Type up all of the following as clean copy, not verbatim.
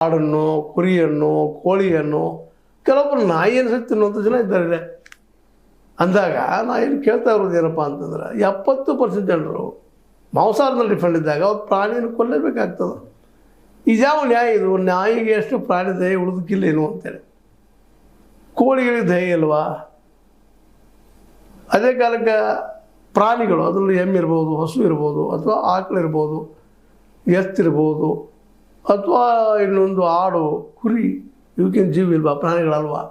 ಆಡನ್ನು, ಕುರಿಯನ್ನು, ಕೋಳಿಯನ್ನು, ಕೆಲವೊಬ್ಬರು ನಾಯಿಯನ್ನು ಸಹ ತಿನ್ನುವಂಥ ಜನ ಇದ್ದಾರೆ. ಅಂದಾಗ ನಾ ಏನು ಕೇಳ್ತಾ ಇರೋದು ಏನಪ್ಪ ಅಂತಂದ್ರೆ 70% ಜನರು ಮಾಂಸಾಹಾರದಲ್ಲಿ ಡಿಫೆಂಡ್ ಇದ್ದಾಗ ಅವ್ರು ಪ್ರಾಣಿಯನ್ನು ಕೊಲ್ಲಬೇಕಾಗ್ತದೆ. ಇದ್ಯಾವ ನ್ಯಾಯ ಇದು? ನಾಯಿಗೆ ಎಷ್ಟು ಪ್ರಾಣಿ ದಯೆ ಉಳಿದಕ್ಕಿಲ್ಲ ಏನು ಅಂತೇಳಿ. ಕೋಳಿಗಳಿಗೆ ದಯೆ ಇಲ್ವಾ? ಅದೇ ಕಾಲಕ್ಕೆ ಪ್ರಾಣಿಗಳು, ಅದರಲ್ಲಿ ಎಮ್ಮೆ ಇರ್ಬೋದು, ಹಸು ಇರ್ಬೋದು, ಅಥವಾ ಆಕಳಿರ್ಬೋದು, ಎತ್ತಿರ್ಬೋದು, ಅಥವಾ ಇನ್ನೊಂದು ಆಡು, ಕುರಿ, ಇವಕ್ಕೇನು ಜೀವ ಇಲ್ವಾ? ಪ್ರಾಣಿಗಳಲ್ವಾ?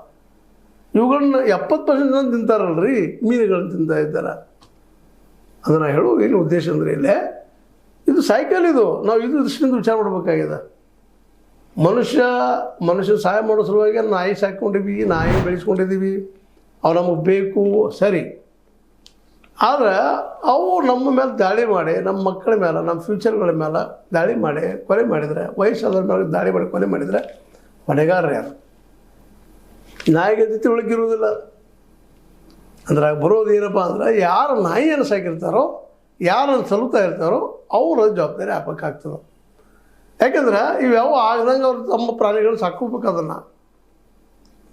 ಇವುಗಳನ್ನ 70% ಜನ ತಿಂತಾರಲ್ರಿ, ಮೀನುಗಳನ್ನ ತಿಂತಾ ಇದ್ದಾರೆ. ಅದನ್ನು ಹೇಳೋ ಏನು ಉದ್ದೇಶ ಅಂದರೆ ಇಲ್ಲೇ ಇದು ಸೈಕಲ್. ಇದು ನಾವು ಇದು ದೃಷ್ಟಿಯಿಂದ ವಿಚಾರ ಮಾಡಬೇಕಾಗಿದೆ. ಮನುಷ್ಯ ಸಹಾಯ ಮಾಡೋ ಸಲುವಾಗಿ ನಾಯಿ ಸಾಕೊಂಡಿದ್ದೀವಿ, ನಾಯಿ ಬೆಳೆಸ್ಕೊಂಡಿದ್ದೀವಿ, ಅವು ನಮಗೆ ಬೇಕು, ಸರಿ. ಆದರೆ ಅವು ನಮ್ಮ ಮೇಲೆ ದಾಳಿ ಮಾಡಿ, ನಮ್ಮ ಮಕ್ಕಳ ಮೇಲೆ, ನಮ್ಮ ಫ್ಯೂಚರ್ಗಳ ಮೇಲೆ ದಾಳಿ ಮಾಡಿ ಕೊಲೆ ಮಾಡಿದರೆ, ವಯಸ್ಸಾದ್ರ ಮೇಲೆ ದಾಳಿ ಮಾಡಿ ಕೊಲೆ ಮಾಡಿದರೆ ಹೊಣೆಗಾರರು ಯಾರು? ನಾಯಿಗೆ ತಿಳುವಳಿಕಿರುವುದಿಲ್ಲ. ಅಂದ್ರೆ ಬರೋದು ಏನಪ್ಪ ಅಂದ್ರೆ, ಯಾರು ನಾಯಿಯನ್ನು ಸಾಕಿರ್ತಾರೋ, ಯಾರನ್ನು ಸಲುತ್ತಾ ಇರ್ತಾರೋ ಅವರ ಜವಾಬ್ದಾರಿ ಹಾಕಬೇಕಾಗ್ತದೆ. ಯಾಕೆಂದ್ರೆ ಇವ್ಯಾವ ಆಗದಂಗೆ ಅವ್ರು ತಮ್ಮ ಪ್ರಾಣಿಗಳನ್ನ ಸಾಕೋಬೇಕು. ಅದನ್ನು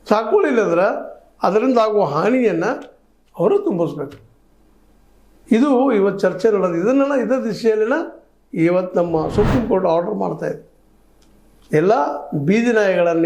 ಸಾಕೊಳ್ಳಿಲ್ಲ ಅಂದ್ರೆ ಅದರಿಂದ ಆಗುವ ಹಾನಿಯನ್ನು ಅವರು ತುಂಬಿಸ್ಬೇಕು. ಇದು ಇವತ್ತು ಚರ್ಚೆ ನಡೆದು, ಇದೇ ದಿಶೆಯಲ್ಲಿನ ಇವತ್ತು ನಮ್ಮ ಸುಪ್ರೀಂ ಕೋರ್ಟ್ ಆರ್ಡರ್ ಮಾಡ್ತಾಯಿದೆ. ಎಲ್ಲ ಬೀದಿ ನಾಯಿಗಳನ್ನು